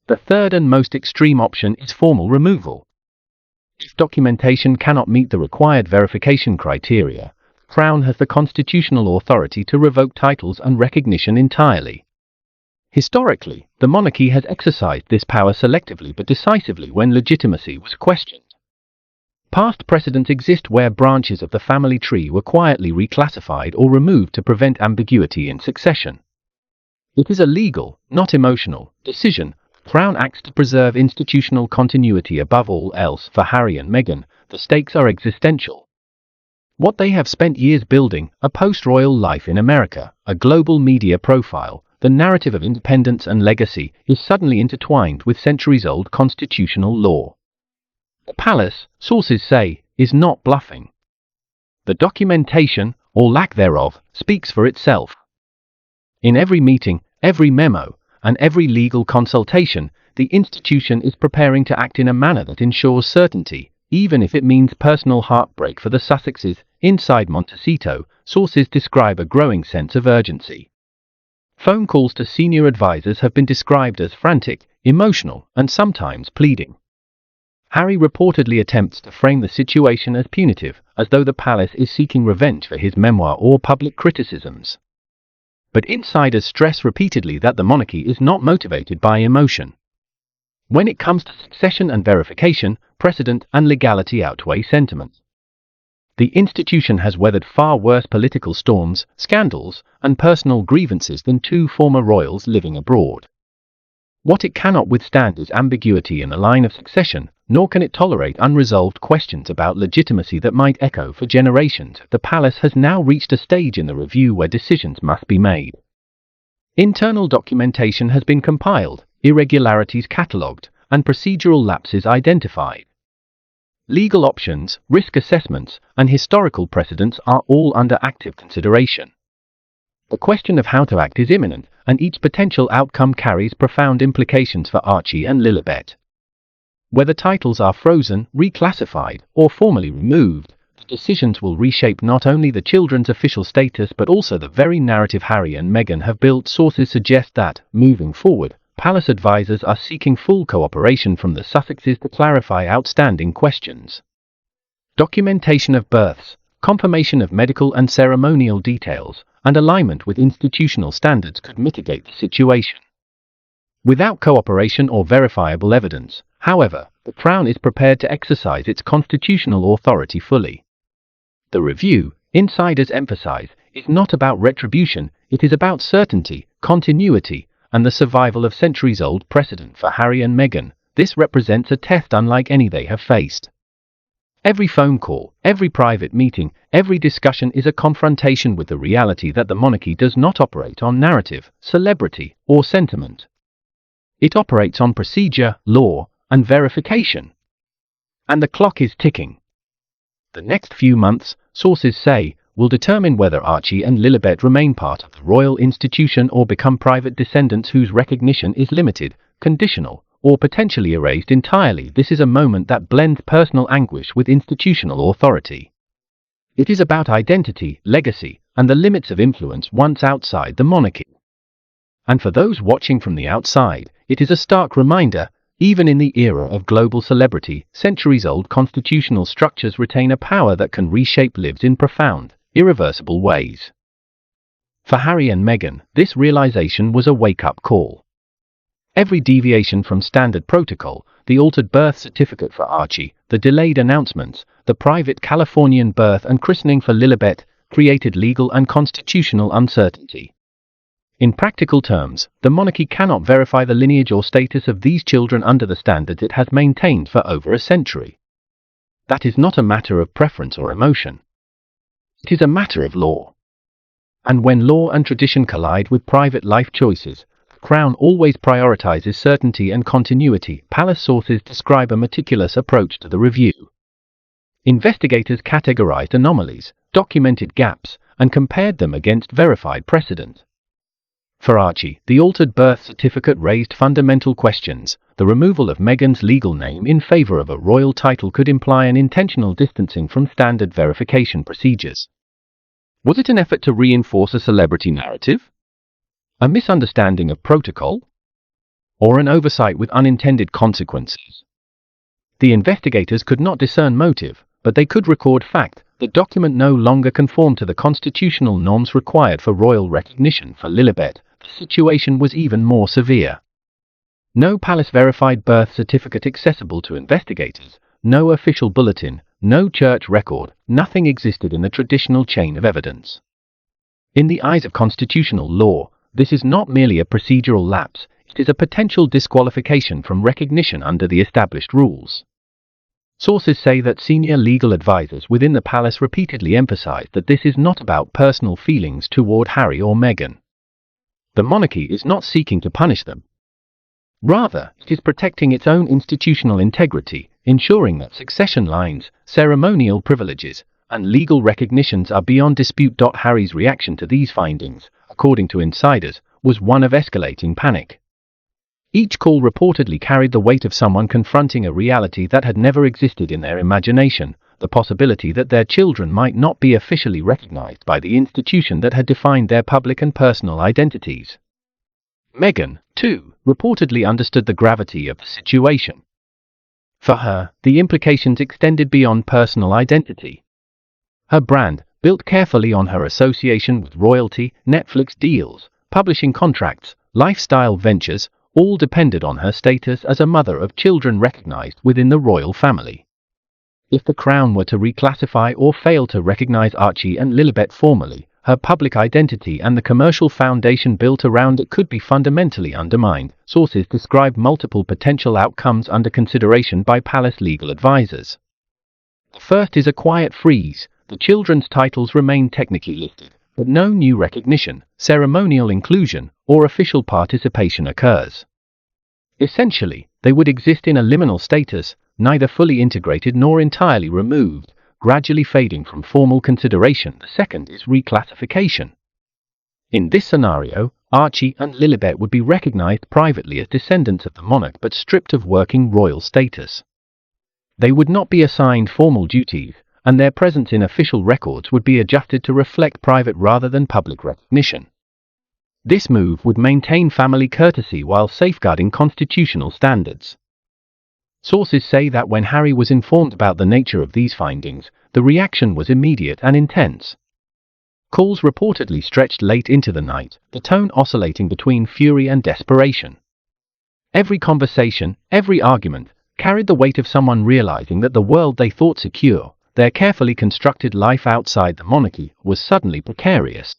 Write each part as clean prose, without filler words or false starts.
The third and most extreme option is formal removal. If documentation cannot meet the required verification criteria, the Crown has the constitutional authority to revoke titles and recognition entirely. Historically, the monarchy has exercised this power selectively but decisively when legitimacy was questioned. Past precedents exist where branches of the family tree were quietly reclassified or removed to prevent ambiguity in succession. It is a legal, not emotional, decision. The Crown acts to preserve institutional continuity above all else. For Harry and Meghan, the stakes are existential. What they have spent years building, a post-royal life in America, a global media profile, the narrative of independence and legacy, is suddenly intertwined with centuries-old constitutional law. The palace, sources say, is not bluffing. The documentation, or lack thereof, speaks for itself. In every meeting, every memo, and every legal consultation, the institution is preparing to act in a manner that ensures certainty, even if it means personal heartbreak for the Sussexes. Inside Montecito, sources describe a growing sense of urgency. Phone calls to senior advisors have been described as frantic, emotional, and sometimes pleading. Harry reportedly attempts to frame the situation as punitive, as though the palace is seeking revenge for his memoir or public criticisms. But insiders stress repeatedly that the monarchy is not motivated by emotion. When it comes to succession and verification, precedent and legality outweigh sentiment. The institution has weathered far worse political storms, scandals, and personal grievances than two former royals living abroad. What it cannot withstand is ambiguity in the line of succession, nor can it tolerate unresolved questions about legitimacy that might echo for generations. The palace has now reached a stage in the review where decisions must be made. Internal documentation has been compiled, irregularities catalogued, and procedural lapses identified. Legal options, risk assessments, and historical precedents are all under active consideration. The question of how to act is imminent, and each potential outcome carries profound implications for Archie and Lilibet. Whether titles are frozen, reclassified, or formally removed, the decisions will reshape not only the children's official status but also the very narrative Harry and Meghan have built. Sources suggest that, moving forward, palace advisors are seeking full cooperation from the Sussexes to clarify outstanding questions. Documentation of births, confirmation of medical and ceremonial details, and alignment with institutional standards could mitigate the situation. Without cooperation or verifiable evidence, however, the Crown is prepared to exercise its constitutional authority fully. The review, insiders emphasize, is not about retribution, it is about certainty, continuity, and the survival of centuries-old precedent. For Harry and Meghan, this represents a test unlike any they have faced. Every phone call, every private meeting, every discussion is a confrontation with the reality that the monarchy does not operate on narrative, celebrity, or sentiment. It operates on procedure, law, and verification. And the clock is ticking. The next few months, sources say, will determine whether Archie and Lilibet remain part of the royal institution or become private descendants whose recognition is limited, conditional, or potentially erased entirely. This is a moment that blends personal anguish with institutional authority. It is about identity, legacy, and the limits of influence once outside the monarchy. And for those watching from the outside, it is a stark reminder, even in the era of global celebrity, centuries-old constitutional structures retain a power that can reshape lives in profound, irreversible ways. For Harry and Meghan, this realization was a wake-up call. Every deviation from standard protocol, the altered birth certificate for Archie, the delayed announcements, the private Californian birth and christening for Lilibet, created legal and constitutional uncertainty. In practical terms, the monarchy cannot verify the lineage or status of these children under the standards it has maintained for over a century. That is not a matter of preference or emotion. It is a matter of law. And when law and tradition collide with private life choices, the Crown always prioritizes certainty and continuity. Palace sources describe a meticulous approach to the review. Investigators categorized anomalies, documented gaps, and compared them against verified precedent. For Archie, the altered birth certificate raised fundamental questions. The removal of Meghan's legal name in favor of a royal title could imply an intentional distancing from standard verification procedures. Was it an effort to reinforce a celebrity narrative? A misunderstanding of protocol? or an oversight with unintended consequences. The investigators could not discern motive, but they could record fact. The document no longer conformed to the constitutional norms required for royal recognition. For Lilibet, the situation was even more severe. No palace-verified birth certificate accessible to investigators, no official bulletin, no church record, nothing existed in the traditional chain of evidence. In the eyes of constitutional law, this is not merely a procedural lapse, it is a potential disqualification from recognition under the established rules. Sources say that senior legal advisors within the palace repeatedly emphasized that this is not about personal feelings toward Harry or Meghan. The monarchy is not seeking to punish them. Rather, it is protecting its own institutional integrity, ensuring that succession lines, ceremonial privileges, and legal recognitions are beyond dispute. Harry's reaction to these findings, according to insiders, was one of escalating panic. Each call reportedly carried the weight of someone confronting a reality that had never existed in their imagination, the possibility that their children might not be officially recognized by the institution that had defined their public and personal identities. Meghan, too, reportedly understood the gravity of the situation. For her, the implications extended beyond personal identity. Her brand, built carefully on her association with royalty, Netflix deals, publishing contracts, lifestyle ventures, all depended on her status as a mother of children recognized within the royal family. If the Crown were to reclassify or fail to recognize Archie and Lilibet formally, her public identity and the commercial foundation built around it could be fundamentally undermined. Sources describe multiple potential outcomes under consideration by palace legal advisors. The first is a quiet freeze. The children's titles remain technically listed, but no new recognition, ceremonial inclusion, or official participation occurs. Essentially, they would exist in a liminal status, neither fully integrated nor entirely removed, gradually fading from formal consideration. The second is reclassification. In this scenario, Archie and Lilibet would be recognized privately as descendants of the monarch but stripped of working royal status. They would not be assigned formal duties, and their presence in official records would be adjusted to reflect private rather than public recognition. This move would maintain family courtesy while safeguarding constitutional standards. Sources say that when Harry was informed about the nature of these findings, the reaction was immediate and intense. Calls reportedly stretched late into the night, the tone oscillating between fury and desperation. Every conversation, every argument, carried the weight of someone realizing that the world they thought secure, their carefully constructed life outside the monarchy, was suddenly precarious.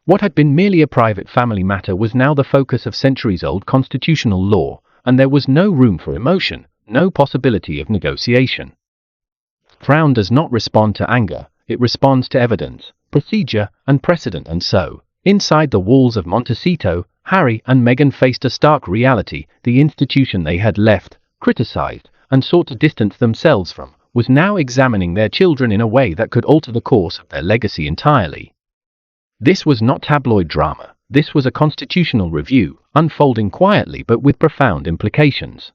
What had been merely a private family matter was now the focus of centuries-old constitutional law, and there was no room for emotion, no possibility of negotiation. The Crown does not respond to anger, it responds to evidence, procedure, and precedent. And so, inside the walls of Montecito, Harry and Meghan faced a stark reality. The institution they had left, criticized, and sought to distance themselves from, was now examining their children in a way that could alter the course of their legacy entirely. This was not tabloid drama, this was a constitutional review, unfolding quietly but with profound implications.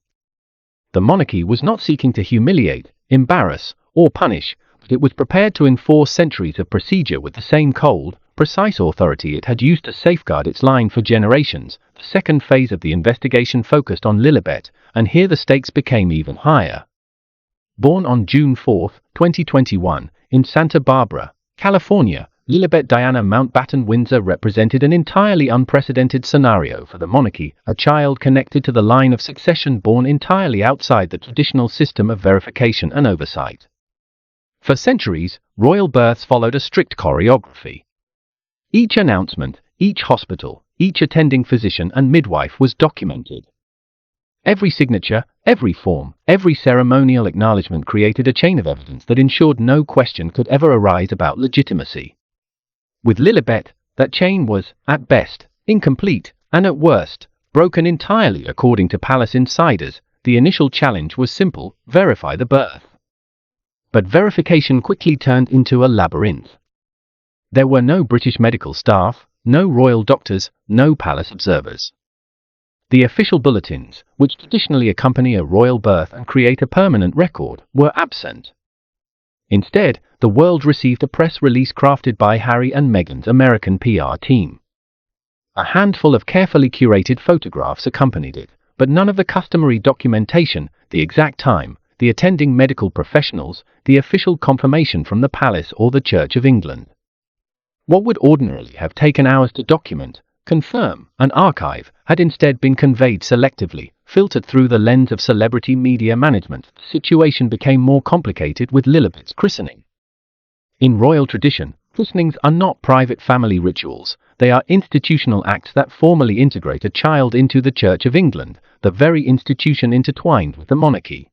The monarchy was not seeking to humiliate, embarrass, or punish, but it was prepared to enforce centuries of procedure with the same cold, precise authority it had used to safeguard its line for generations. The second phase of the investigation focused on Lilibet, and here the stakes became even higher. Born on June 4, 2021, in Santa Barbara, California, Lilibet Diana Mountbatten Windsor represented an entirely unprecedented scenario for the monarchy, a child connected to the line of succession born entirely outside the traditional system of verification and oversight. For centuries, royal births followed a strict choreography. Each announcement, each hospital, each attending physician and midwife was documented. Every signature, every form, every ceremonial acknowledgement created a chain of evidence that ensured no question could ever arise about legitimacy. With Lilibet, that chain was, at best, incomplete, and at worst, broken entirely. According to palace insiders, the initial challenge was simple: verify the birth. But verification quickly turned into a labyrinth. There were no British medical staff, no royal doctors, no palace observers. The official bulletins, which traditionally accompany a royal birth and create a permanent record, were absent. Instead, the world received a press release crafted by Harry and Meghan's American PR team. A handful of carefully curated photographs accompanied it, but none of the customary documentation, the exact time, the attending medical professionals, the official confirmation from the palace or the Church of England. What would ordinarily have taken hours to document, confirm, and archive had instead been conveyed selectively, filtered through the lens of celebrity media management. The situation became more complicated with Lilibet's christening. In royal tradition, christenings are not private family rituals, they are institutional acts that formally integrate a child into the Church of England, the very institution intertwined with the monarchy.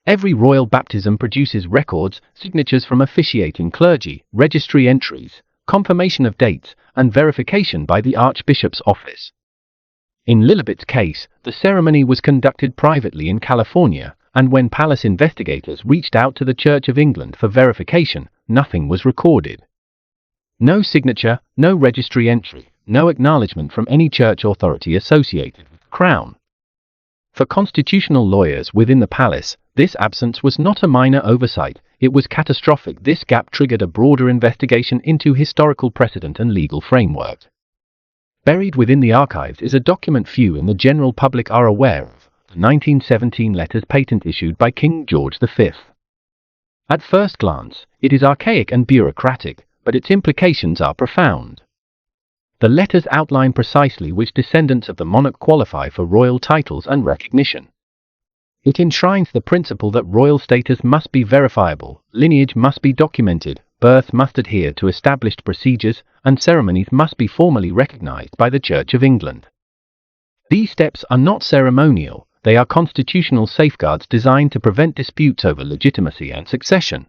Every royal baptism produces records, signatures from officiating clergy, registry entries, confirmation of dates, and verification by the Archbishop's office. In Lilibet's case, the ceremony was conducted privately in California, and when palace investigators reached out to the Church of England for verification, nothing was recorded. No signature, no registry entry, no acknowledgement from any church authority associated with the Crown. For constitutional lawyers within the palace, this absence was not a minor oversight, it was catastrophic. This gap triggered a broader investigation into historical precedent and legal framework. Buried within the archives is a document few in the general public are aware of, the 1917 letters patent issued by King George V. At first glance, it is archaic and bureaucratic, but its implications are profound. The letters outline precisely which descendants of the monarch qualify for royal titles and recognition. It enshrines the principle that royal status must be verifiable, lineage must be documented, birth must adhere to established procedures, and ceremonies must be formally recognized by the Church of England. These steps are not ceremonial, they are constitutional safeguards designed to prevent disputes over legitimacy and succession.